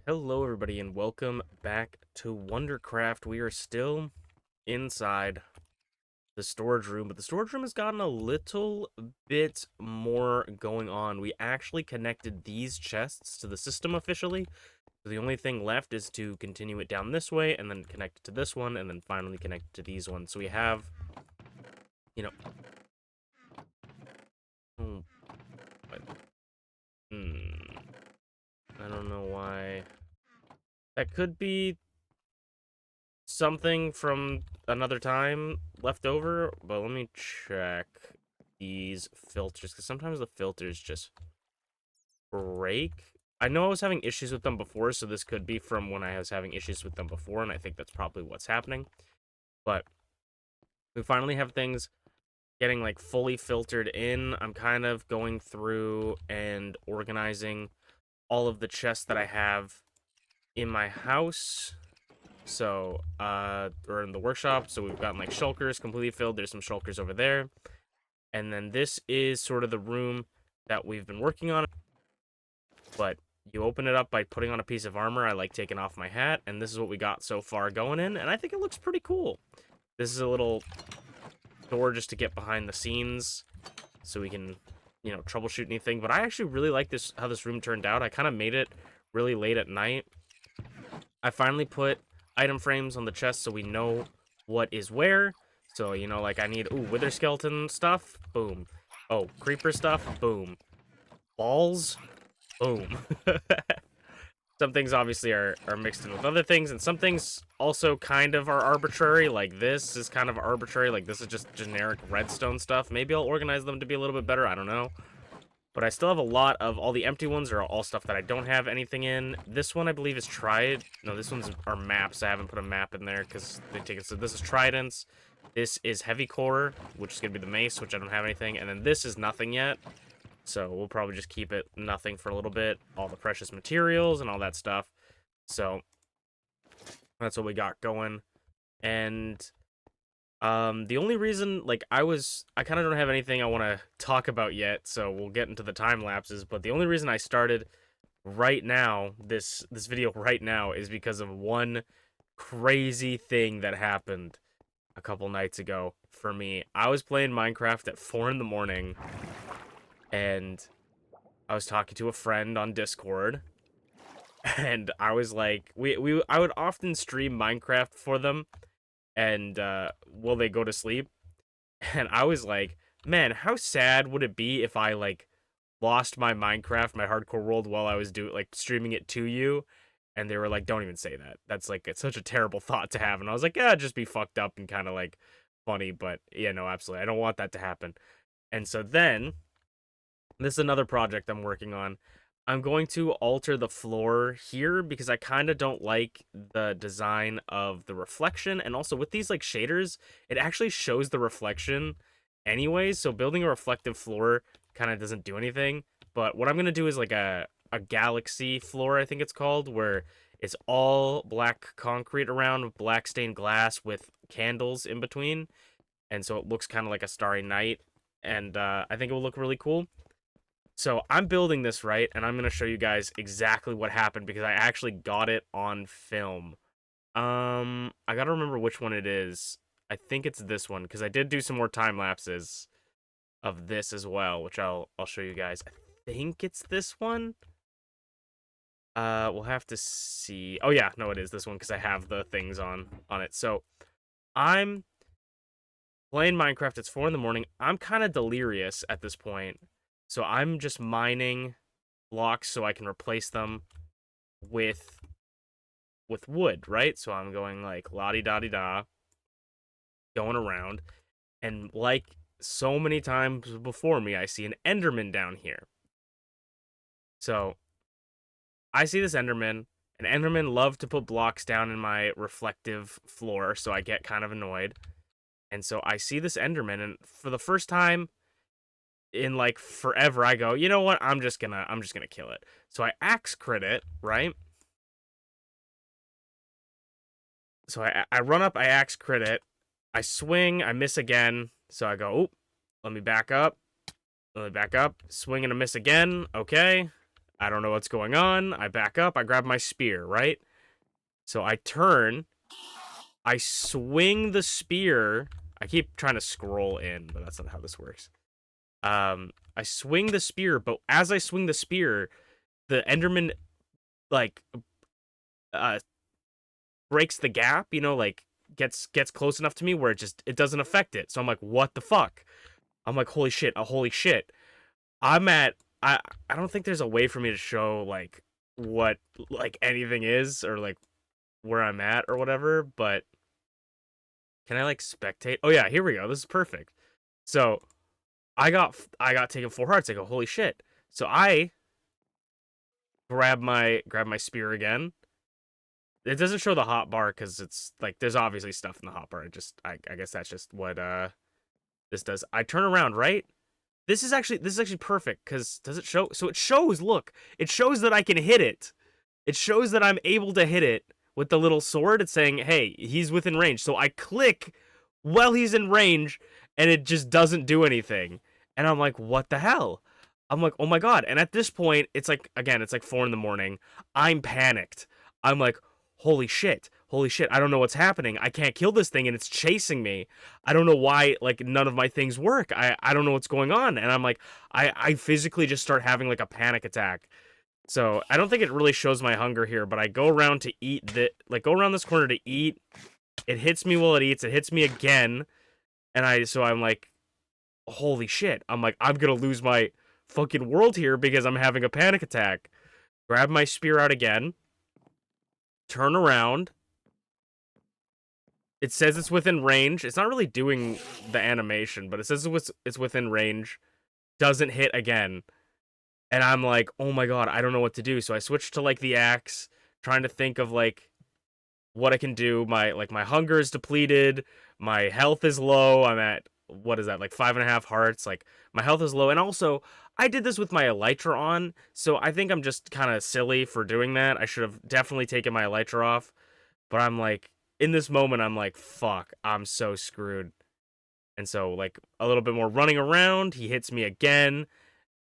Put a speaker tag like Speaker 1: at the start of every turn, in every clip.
Speaker 1: Hello, everybody, and welcome back to WonderCraft. We are still inside the storage room, but the storage room has gotten a little bit more going on. We actually connected these chests to the system officially. So the only thing left is to continue it down this way, and then connect it to this one, and then finally connect it to these ones. So we have, you know, oh, what? I don't know why. That could be something from another time left over, but let me check these filters, because sometimes the filters just break. I know I was having issues with them before, so this could be from when I was having issues with them before, and I think that's probably what's happening. But we finally have things getting, like, fully filtered in. I'm kind of going through and organizing all of the chests that I have in my house. So, or in the workshop. So we've gotten like shulkers completely filled. There's some shulkers over there. And then this is sort of the room that we've been working on. But you open it up by putting on a piece of armor. I like taking off my hat. And this is what we got so far going in. And I think it looks pretty cool. This is a little door just to get behind the scenes so we can, troubleshoot anything. But I actually really like this, how this room turned out. I kind of made it really late at night. I finally put item frames on the chest so we know what is where. So, like I need, wither skeleton stuff, boom. Oh, creeper stuff, boom. Balls, boom. Some things obviously are mixed in with other things, and some things also kind of are arbitrary. Like this is kind of arbitrary. Like this is just generic redstone stuff. Maybe I'll organize them to be a little bit better. I don't know. But I still have a lot of all the empty ones are all stuff that I don't have anything in. This one I believe is Trident. No, this one's are maps. I haven't put a map in there because they take it. So this is Tridents. This is Heavy Core, which is gonna be the mace, which I don't have anything. And then this is nothing yet. So we'll probably just keep it nothing for a little bit. All the precious materials and all that stuff. So that's what we got going. And the only reason, like, I kind of don't have anything I want to talk about yet, so we'll get into the time lapses, but the only reason I started right now, this video right now, is because of one crazy thing that happened a couple nights ago for me. I was playing Minecraft at 4 in the morning, and I was talking to a friend on Discord, and I was like, I would often stream Minecraft for them, and will they go to sleep? And I was like, man, how sad would it be if I like lost my Minecraft, my hardcore world while I was streaming it to you? And they were like, don't even say that. That's like it's such a terrible thought to have. And I was like, yeah, just be fucked up and kind of like funny, but yeah, no, absolutely. I don't want that to happen. And so then this is another project I'm working on. I'm going to alter the floor here because I kind of don't like the design of the reflection. And also with these like shaders, it actually shows the reflection anyways. So building a reflective floor kind of doesn't do anything. But what I'm going to do is like a galaxy floor, I think it's called, where it's all black concrete around with black stained glass with candles in between. And so it looks kind of like a starry night. And I think it will look really cool. So I'm building this, right, and I'm going to show you guys exactly what happened because I actually got it on film. I got to remember which one it is. I think it's this one because I did do some more time lapses of this as well, which I'll show you guys. I think it's this one. We'll have to see. Oh yeah, no, it is this one because I have the things on it. So I'm playing Minecraft. It's 4 in the morning. I'm kind of delirious at this point. So I'm just mining blocks so I can replace them with wood, right? So I'm going like la-di-da-di-da, going around, and like so many times before me, I see an Enderman down here. So I see this Enderman, and Endermen love to put blocks down in my reflective floor, so I get kind of annoyed. And so I see this Enderman, and for the first time in like forever, I go, you know what? I'm just gonna kill it. So I axe crit it, right? So I run up, I axe crit it, I swing, I miss again. So I go, oop, let me back up, swing and a miss again. Okay, I don't know what's going on. I back up. I grab my spear, right? So I turn. I swing the spear. I keep trying to scroll in, but that's not how this works. I swing the spear, but as I swing the spear, the Enderman like uh breaks the gap, like gets close enough to me where it doesn't affect it. So I'm like, what the fuck? I'm like, holy shit, holy shit. I'm at I don't think there's a way for me to show like what like anything is or like where I'm at or whatever, but can I like spectate? Oh yeah, here we go. This is perfect. So I got taken 4 hearts. I go, holy shit. So I grab my spear again. It doesn't show the hot bar because it's like there's obviously stuff in the hot bar. I guess that's just what this does. I turn around, right? This is actually perfect because does it show? So it shows. Look, it shows that I can hit it. It shows that I'm able to hit it with the little sword. It's saying, "Hey, he's within range." So I click while he's in range, and it just doesn't do anything. And I'm like, "What the hell?" I'm like, "Oh my god!" And at this point, it's like again, it's like 4 in the morning. I'm panicked. I'm like, "Holy shit! Holy shit! I don't know what's happening. I can't kill this thing, and it's chasing me. I don't know why. Like none of my things work. I don't know what's going on." And I'm like, I physically just start having like a panic attack. So I don't think it really shows my hunger here, but I go around to eat go around this corner to eat. It hits me while it eats. It hits me again, and I'm like, holy shit! I'm like, I'm gonna lose my fucking world here because I'm having a panic attack. Grab my spear out again. Turn around. It says it's within range. It's not really doing the animation, but it says it's within range. Doesn't hit again. And I'm like, oh my god, I don't know what to do. So I switched to like the axe, trying to think of like what I can do. My hunger is depleted, my health is low. I'm at what is that, like 5.5 hearts? Like my health is low, and also I did this with my elytra on, so I think I'm just kind of silly for doing that. I should have definitely taken my elytra off, but I'm like in this moment, I'm like, fuck, I'm so screwed. And so like a little bit more running around, he hits me again.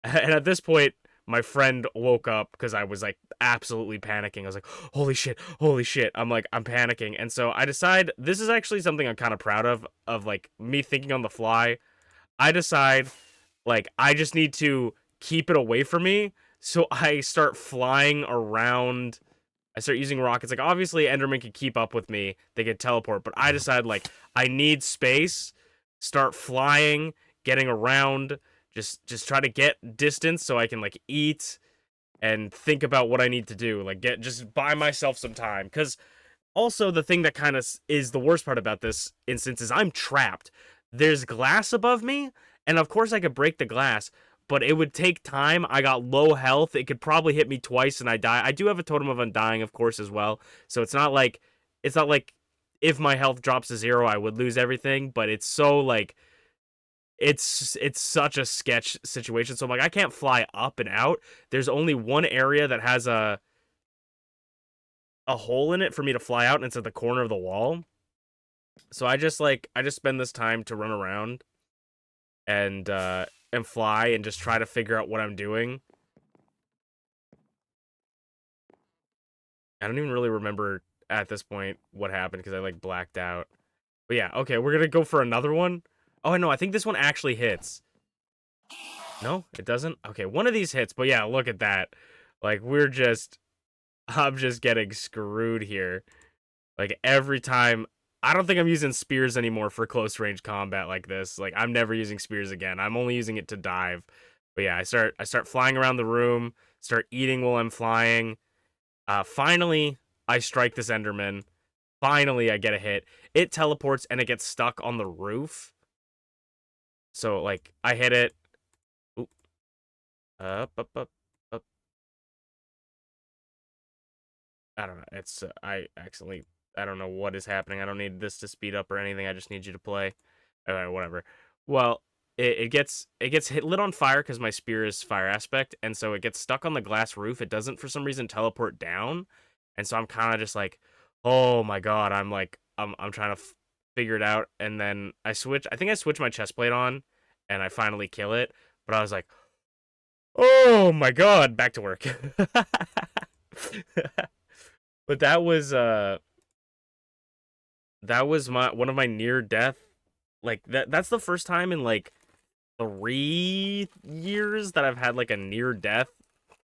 Speaker 1: And at this point, my friend woke up because I was like absolutely panicking. I was like, holy shit, holy shit. I'm like, I'm panicking. And so I decide this is actually something I'm kind of proud of like me thinking on the fly. I decide like I just need to keep it away from me. So I start flying around. I start using rockets. Like obviously Enderman can keep up with me. They can teleport, but I decide like I need space. Start flying, getting around, just try to get distance so I can like eat and think about what I need to do. Like just buy myself some time. Cause also the thing that kind of is the worst part about this instance is I'm trapped. There's glass above me, and of course I could break the glass, but it would take time. I got low health. It could probably hit me twice and I die. I do have a totem of undying, of course, as well. So it's not like if my health drops to 0, I would lose everything, but it's so like it's such a sketch situation. So I'm like, I can't fly up and out. There's only one area that has a hole in it for me to fly out, and it's at the corner of the wall. So I just spend this time to run around and fly and just try to figure out what I'm doing. I don't even really remember at this point what happened because I like blacked out. But yeah, okay, we're gonna go for another one. Oh no, I think this one actually hits. No, it doesn't? Okay, one of these hits, but yeah, look at that. Like, I'm just getting screwed here. Like, every time, I don't think I'm using spears anymore for close range combat like this. Like, I'm never using spears again. I'm only using it to dive. But yeah, I start flying around the room, start eating while I'm flying. Finally, I strike this Enderman. Finally, I get a hit. It teleports and it gets stuck on the roof. So, like, I hit it. Oop, up. I don't know. I don't know what is happening. I don't need this to speed up or anything. I just need you to play. Alright, whatever. Well, it gets lit on fire because my spear is fire aspect, and so it gets stuck on the glass roof. It doesn't for some reason teleport down, and so I'm kind of just like, oh my god. I'm trying to figure it out, and then I think I switch my chest plate on, and I finally kill it. But I was like, Oh my god, back to work. But that was my one of my near death, like that's the first time in like 3 years that I've had like a near death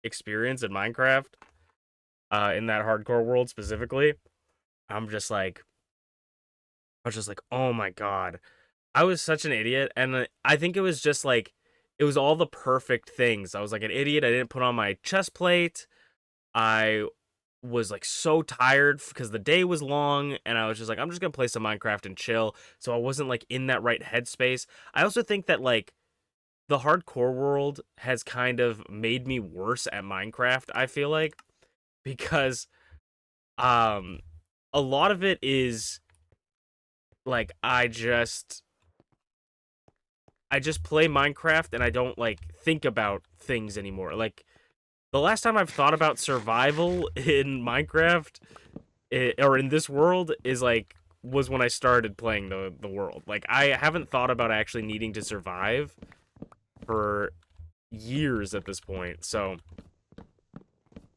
Speaker 1: experience in Minecraft, in that hardcore world specifically. I'm just like I was just like, "Oh my god." I was such an idiot, and I think it was just like it was all the perfect things. I was like an idiot. I didn't put on my chest plate. I was like so tired because the day was long, and I was just like, I'm just gonna play some Minecraft and chill. So I wasn't like in that right headspace. I also think that like the hardcore world has kind of made me worse at Minecraft, I feel like, because um a lot of it is like I just play Minecraft and I don't like think about things anymore. Like the last time I've thought about survival in Minecraft, or in this world, is like was when I started playing the world. Like I haven't thought about actually needing to survive for years at this point. So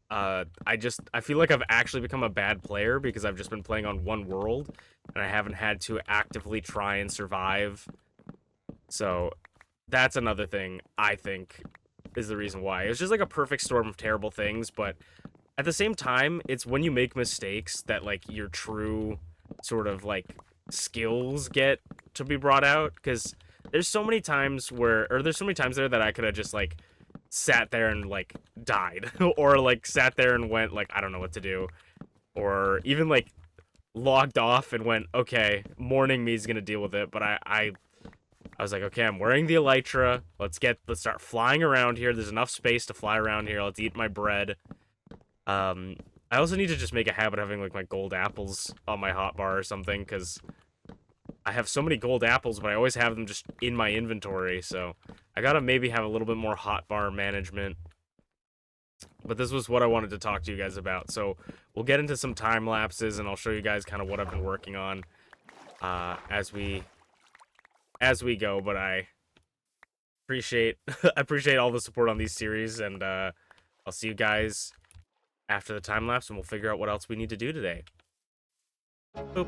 Speaker 1: I feel like I've actually become a bad player because I've just been playing on one world and I haven't had to actively try and survive. So that's another thing I think is the reason why. It's just like a perfect storm of terrible things, but at the same time, it's when you make mistakes that like your true sort of like skills get to be brought out, because there's so many times there's so many times there that I could have just like sat there and like died or like sat there and went like I don't know what to do, or even like logged off and went, okay, morning me's gonna deal with it. But I was like, okay, I'm wearing the elytra. Let's start flying around here. There's enough space to fly around here. Let's eat my bread. Um, I also need to just make a habit of having like my gold apples on my hotbar or something, because I have so many gold apples, but I always have them just in my inventory. So I gotta maybe have a little bit more hotbar management. But this was what I wanted to talk to you guys about. So we'll get into some time lapses, and I'll show you guys kind of what I've been working on, as we go. But I appreciate I appreciate all the support on these series, and I'll see you guys after the time lapse, and we'll figure out what else we need to do today. Boop.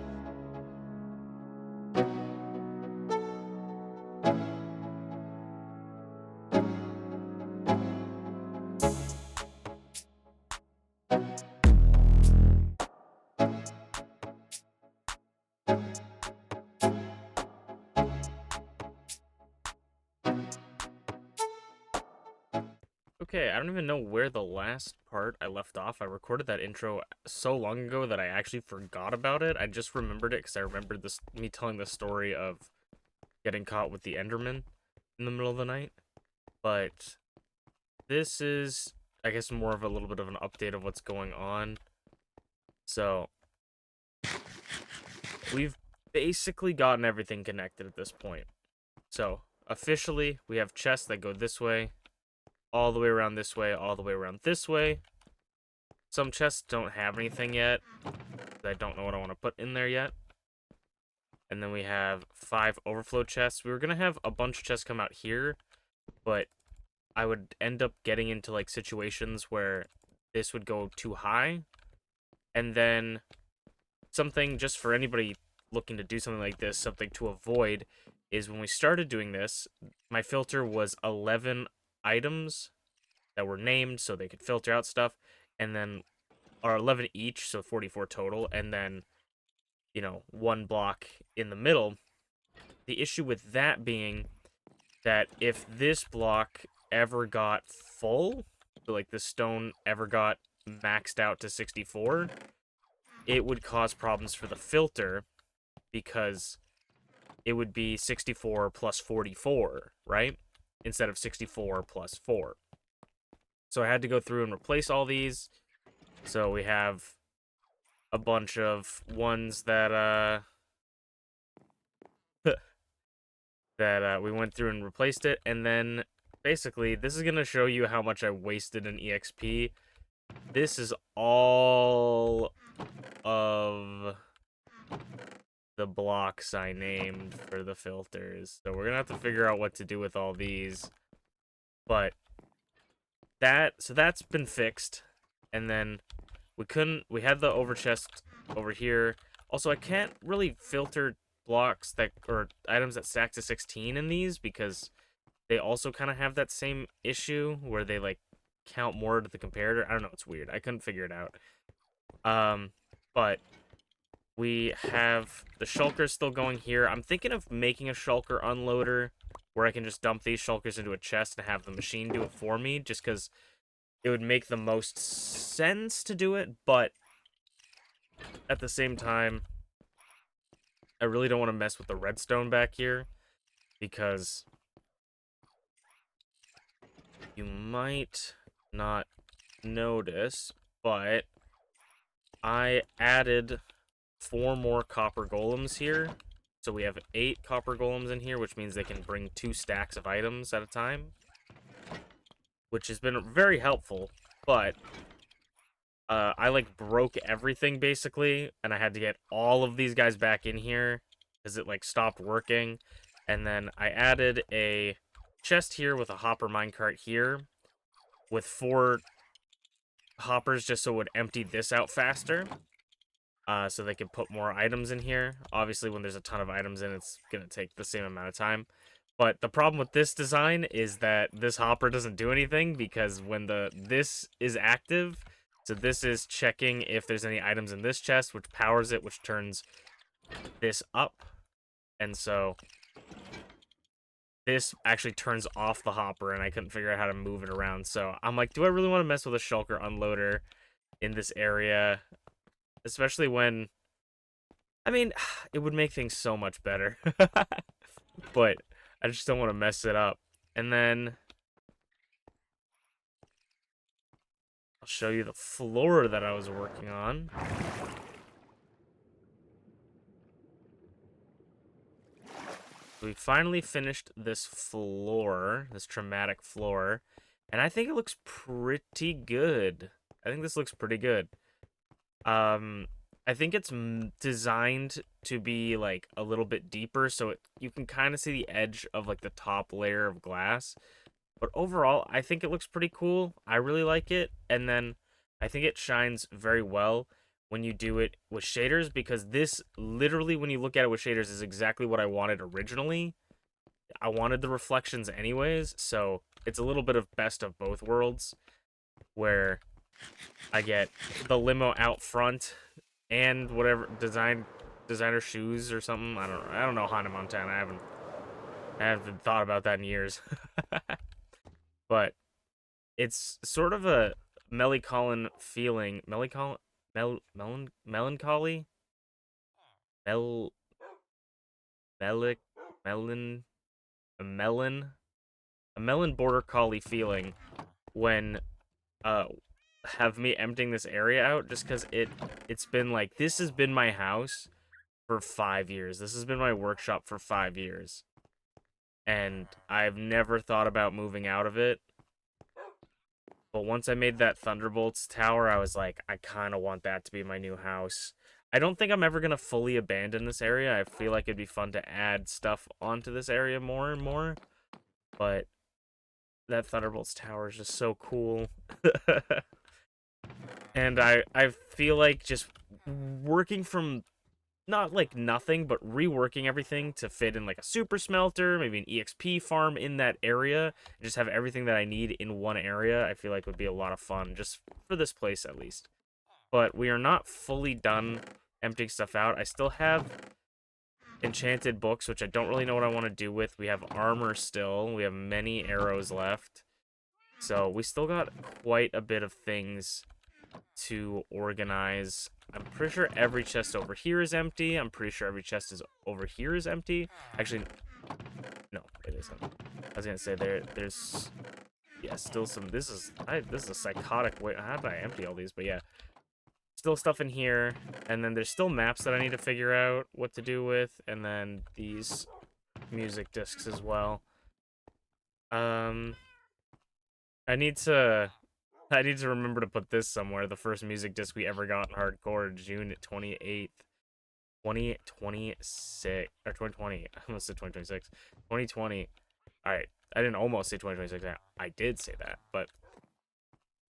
Speaker 1: Okay, I don't even know where the last part I left off. I recorded that intro so long ago that I actually forgot about it. I just remembered it because I remembered me telling the story of getting caught with the Enderman in the middle of the night. But this is, I guess, more of a little bit of an update of what's going on. So we've basically gotten everything connected at this point. So officially, we have chests that go this way, all the way around this way, all the way around this way. Some chests don't have anything yet. I don't know what I want to put in there yet. And then we have 5 overflow chests. We were going to have a bunch of chests come out here, but I would end up getting into like situations where this would go too high. And then something, just for anybody looking to do something like this, something to avoid, is when we started doing this, my filter was 11 items that were named so they could filter out stuff, and then, or 11 each, so 44 total, and then, 1 block in the middle. The issue with that being that if this block ever got full, so like the stone ever got maxed out to 64, it would cause problems for the filter, because it would be 64 plus 44, right? Instead of 64 plus 4. So I had to go through and replace all these. So we have a bunch of ones that we went through and replaced it, and then basically this is gonna show you how much I wasted in EXP. This is all of the blocks I named for the filters, so we're gonna have to figure out what to do with all these. But that's been fixed. And then we had the overchest over here. Also, I can't really filter blocks that or items that stack to 16 in these because they also kind of have that same issue where they like count more to the comparator. I don't know, it's weird. I couldn't figure it out. But we have the shulkers still going here. I'm thinking of making a shulker unloader where I can just dump these shulkers into a chest and have the machine do it for me, just because it would make the most sense to do it, but at the same time, I really don't want to mess with the redstone back here, because you might not notice, but I added 4 more copper golems here. So we have 8 copper golems in here, which means they can bring 2 stacks of items at a time, which has been very helpful, but I like broke everything basically, and I had to get all of these guys back in here because it like stopped working. And then I added a chest here with a hopper minecart here with 4 hoppers just so it would empty this out faster. So they can put more items in here. Obviously, when there's a ton of items in, it's going to take the same amount of time. But the problem with this design is that this hopper doesn't do anything because when this is active, so this is checking if there's any items in this chest, which powers it, which turns this up. And so this actually turns off the hopper, and I couldn't figure out how to move it around. So I'm like, do I really want to mess with a shulker unloader in this area? Especially when, I mean, it would make things so much better. But I just don't want to mess it up. And then I'll show you the floor that I was working on. We finally finished this floor, this traumatic floor, and I think it looks pretty good. I think this looks pretty good. I think it's designed to be like a little bit deeper, so you can kind of see the edge of like the top layer of glass. But overall, I think it looks pretty cool. I really like it, and then I think it shines very well when you do it with shaders, because this literally, when you look at it with shaders, is exactly what I wanted originally. I wanted the reflections anyways, so it's a little bit of best of both worlds, where I get the limo out front and whatever designer shoes or something. I don't know Hannah Montana. I haven't thought about that in years. But it's sort of a melancholy feeling. Melancholy? Mel melic melon a melon a melon border collie feeling when have me emptying this area out, just because it's been like, this has been my house for 5 years. This has been my workshop for 5 years. And I've never thought about moving out of it. But once I made that Thunderbolts tower, I was like, I kind of want that to be my new house. I don't think I'm ever going to fully abandon this area. I feel like it'd be fun to add stuff onto this area more and more. But that Thunderbolts tower is just so cool. And I feel like just working from not like nothing, but reworking everything to fit in like a super smelter, maybe an EXP farm in that area, and just have everything that I need in one area, I feel like would be a lot of fun, just for this place at least. But we are not fully done emptying stuff out. I still have enchanted books, which I don't really know what I want to do with. We have armor still. We have many arrows left. So we still got quite a bit of things to organize. I'm pretty sure every chest over here is empty. I'm pretty sure every chest is over here is empty. Actually, no, it isn't. I was gonna say there's yeah, still some. This is a psychotic way. How did I empty all these? But yeah, still stuff in here, and then there's still maps that I need to figure out what to do with, and then these music discs as well. I need to remember to put this somewhere. The first music disc we ever got in hardcore, June 28th, 2026, or 2020. I almost said 2026. 2020. All right. I didn't almost say 2026. I did say that, but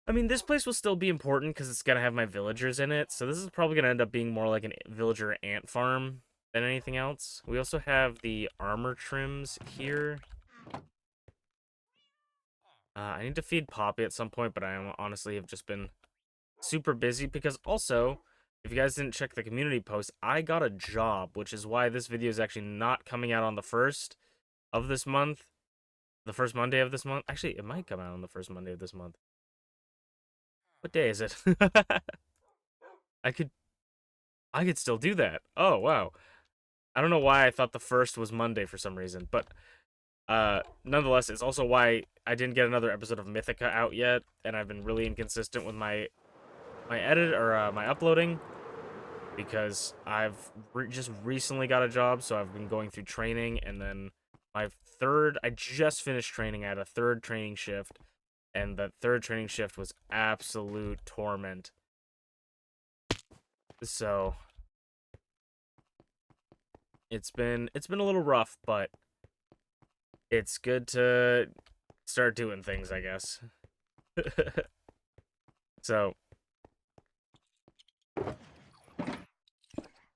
Speaker 1: I mean, this place will still be important because it's gonna have my villagers in it, so this is probably gonna end up being more like an villager ant farm than anything else. We also have the armor trims here. I need to feed Poppy at some point, but I honestly have just been super busy because also, if you guys didn't check the community post, I got a job, which is why this video is actually not coming out on the 1st of this month. The first Monday of this month. Actually, it might come out on the first Monday of this month. What day is it? I could still do that. Oh, wow. I don't know why I thought the 1st was Monday for some reason, but nonetheless, it's also why I didn't get another episode of Mythica out yet, and I've been really inconsistent with my edit or my uploading because I've just recently got a job, so I've been going through training, and then I just finished training. I had a third training shift, and the third training shift was absolute torment. So it's been a little rough, but it's good to start doing things, I guess. So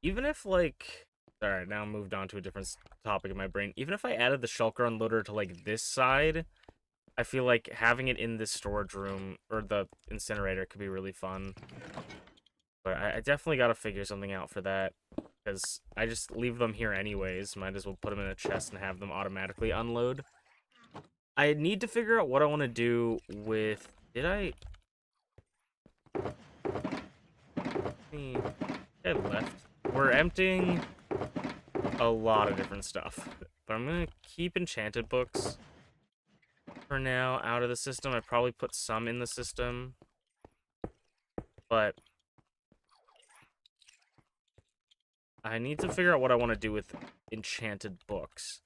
Speaker 1: even if like, all right, now I moved on to a different topic in my brain. Even if I added the shulker unloader to like this side, I feel like having it in this storage room or the incinerator could be really fun. But I definitely got to figure something out for that because I just leave them here anyways. Might as well put them in a chest and have them automatically unload. I need to figure out what I want to do with... Did I left? We're emptying a lot of different stuff. But I'm going to keep enchanted books for now out of the system. I probably put some in the system. But I need to figure out what I want to do with enchanted books.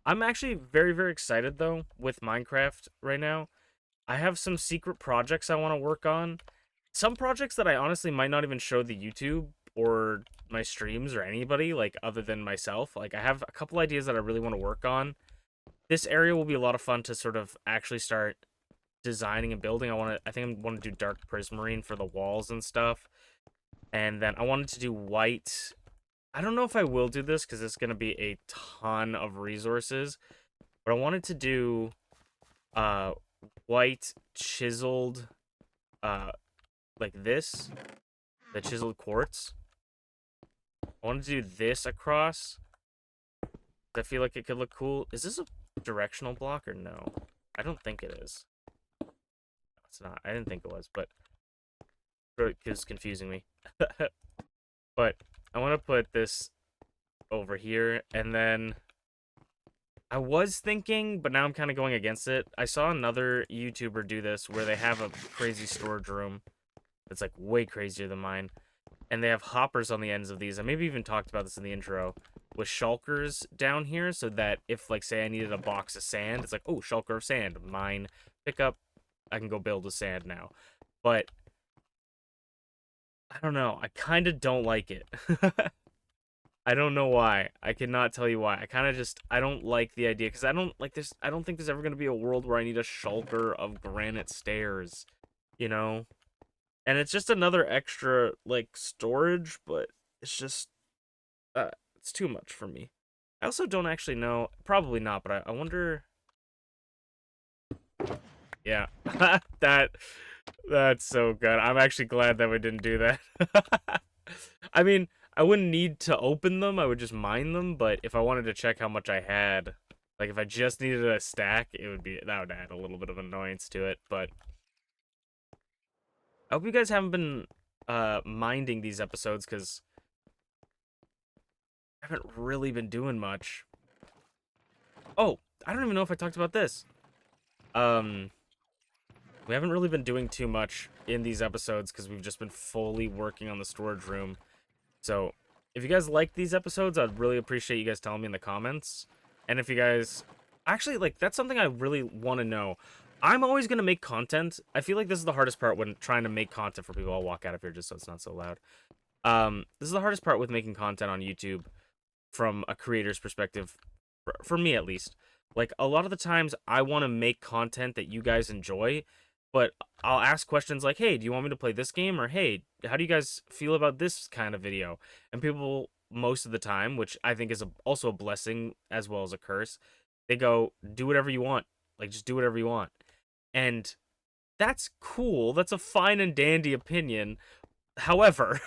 Speaker 1: I'm actually very, very excited, though, with Minecraft right now. I have some secret projects I want to work on. Some projects that I honestly might not even show the YouTube or my streams or anybody, like, other than myself. Like, I have a couple ideas that I really want to work on. This area will be a lot of fun to sort of actually start designing and building. I think I want to do dark prismarine for the walls and stuff. And then I wanted to do white... I don't know if I will do this because it's going to be a ton of resources, but I wanted to do white chiseled like this, the chiseled quartz. I wanted to do this across. I feel like it could look cool. Is this a directional block or no? I don't think it is. No, it's not. I didn't think it was, but it was confusing me. But I want to put this over here, and then I was thinking, but now I'm kind of going against it. I saw another YouTuber do this where they have a crazy storage room that's like way crazier than mine, and they have hoppers on the ends of these. I maybe even talked about this in the intro with shulkers down here, so that if, like, say I needed a box of sand, it's like, oh, shulker of sand, mine, pick up, I can go build with sand now. But I don't know. I kind of don't like it. I don't know why. I cannot tell you why. I kind of just... I don't like the idea. Because I don't like this... I don't think there's ever going to be a world where I need a shulker of granite stairs. You know? And it's just another extra, like, storage. But it's just... it's too much for me. I also don't actually know... Probably not, but I wonder... Yeah. That's so good. I'm actually glad that we didn't do that. I mean, I wouldn't need to open them. I would just mine them. But if I wanted to check how much I had, like if I just needed a stack, that would add a little bit of annoyance to it. But I hope you guys haven't been minding these episodes because I haven't really been doing much. Oh, I don't even know if I talked about this. We haven't really been doing too much in these episodes because we've just been fully working on the storage room. So, if you guys like these episodes, I'd really appreciate you guys telling me in the comments. And if you guys... Actually, like, that's something I really want to know. I'm always going to make content. I feel like this is the hardest part when trying to make content for people. I'll walk out of here just so it's not so loud. This is the hardest part with making content on YouTube from a creator's perspective. For me, at least. Like, a lot of the times, I want to make content that you guys enjoy. but I'll ask questions like, "Hey, do you want me to play this game?" Or, "Hey, how do you guys feel about this kind of video?" And people, most of the time, which I think is also a blessing as well as a curse, they go, "Do whatever you want. Like, just do whatever you want." And that's cool. That's a fine and dandy opinion. However,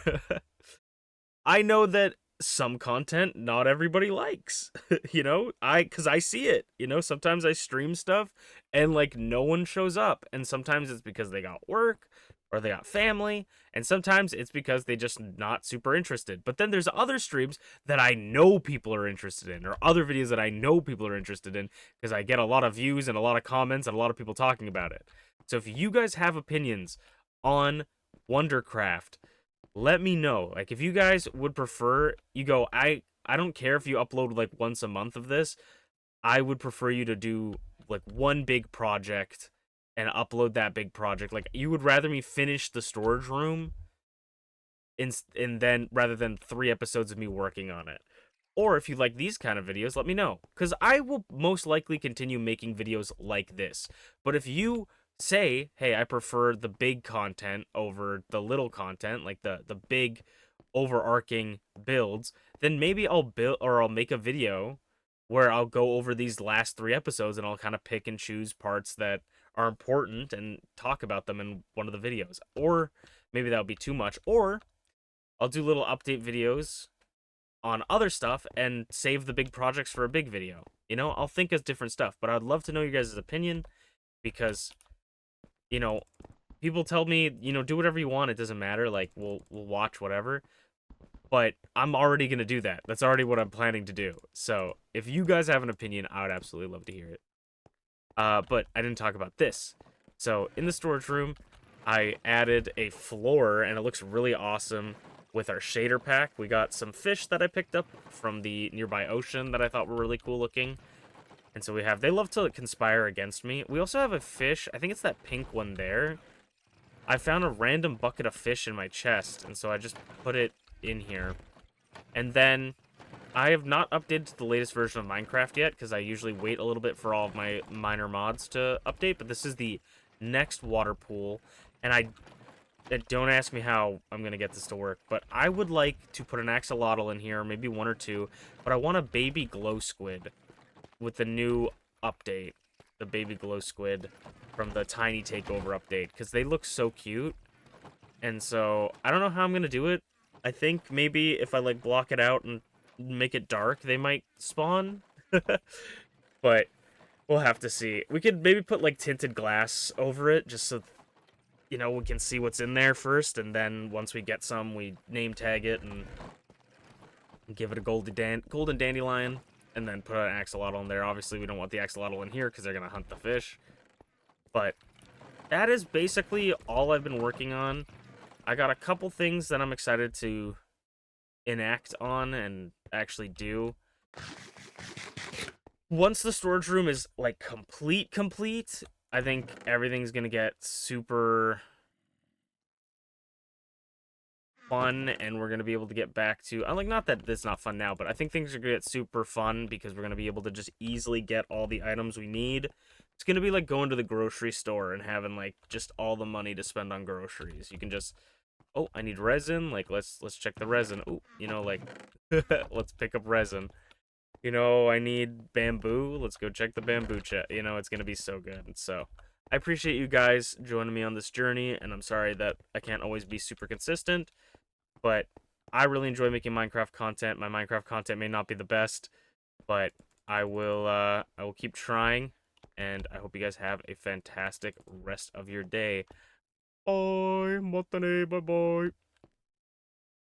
Speaker 1: I know that some content not everybody likes. Cuz I see it. Sometimes I stream stuff and like no one shows up, and sometimes it's because they got work or they got family, and sometimes it's because they just not super interested. But then there's other streams that I know people are interested in, or other videos that I know people are interested in, because I get a lot of views and a lot of comments and a lot of people talking about it. So if you guys have opinions on WonderCraft, let me know. Like, if you guys would prefer, you go, I don't care if you upload like once a month of this. I would prefer you to do like one big project and upload that big project. Like, you would rather me finish the storage room and then rather than 3 episodes of me working on it. Or if you like these kind of videos, let me know, because I will most likely continue making videos like this. But if you say, hey, I prefer the big content over the little content, like the big overarching builds, then maybe I'll build, or I'll make a video where I'll go over these last 3 episodes and I'll kind of pick and choose parts that are important and talk about them in one of the videos. Or maybe that would be too much. Or I'll do little update videos on other stuff and save the big projects for a big video. I'll think of different stuff, but I'd love to know your guys' opinion, because, you know, people tell me, do whatever you want, it doesn't matter, like, we'll watch whatever. But I'm already going to do that. That's already what I'm planning to do. So, if you guys have an opinion, I would absolutely love to hear it. But I didn't talk about this. So, in the storage room, I added a floor, and it looks really awesome with our shader pack. We got some fish that I picked up from the nearby ocean that I thought were really cool looking. And so they love to conspire against me. We also have a fish. I think it's that pink one there. I found a random bucket of fish in my chest, and so I just put it in here. And then I have not updated to the latest version of Minecraft yet, because I usually wait a little bit for all of my minor mods to update, but this is the next water pool, and don't ask me how I'm going to get this to work, but I would like to put an axolotl in here, maybe one or two, but I want a baby glow squid with the new update, the baby glow squid from the Tiny Takeover update, because they look so cute. And so I don't know how I'm going to do it. I think maybe if I like block it out and make it dark, they might spawn. But we'll have to see. We could maybe put like tinted glass over it, just so we can see what's in there first, and then once we get some, we name tag it and give it a golden dandelion, and then put an axolotl in there. Obviously, we don't want the axolotl in here because they're gonna hunt the fish. But that is basically all I've been working on. I got a couple things that I'm excited to enact on and actually do. Once the storage room is like complete, I think everything's gonna get super fun, and we're gonna be able to get back to, like, not that it's not fun now, but I think things are gonna get super fun because we're gonna be able to just easily get all the items we need. It's gonna be like going to the grocery store and having like just all the money to spend on groceries. You can just, oh, I need resin, like let's check the resin. Oh, like let's pick up resin. I need bamboo. Let's go check the bamboo chest. It's going to be so good. So I appreciate you guys joining me on this journey, and I'm sorry that I can't always be super consistent, but I really enjoy making Minecraft content. My Minecraft content may not be the best, but I will keep trying, and I hope you guys have a fantastic rest of your day. Bye, matane, bye-bye.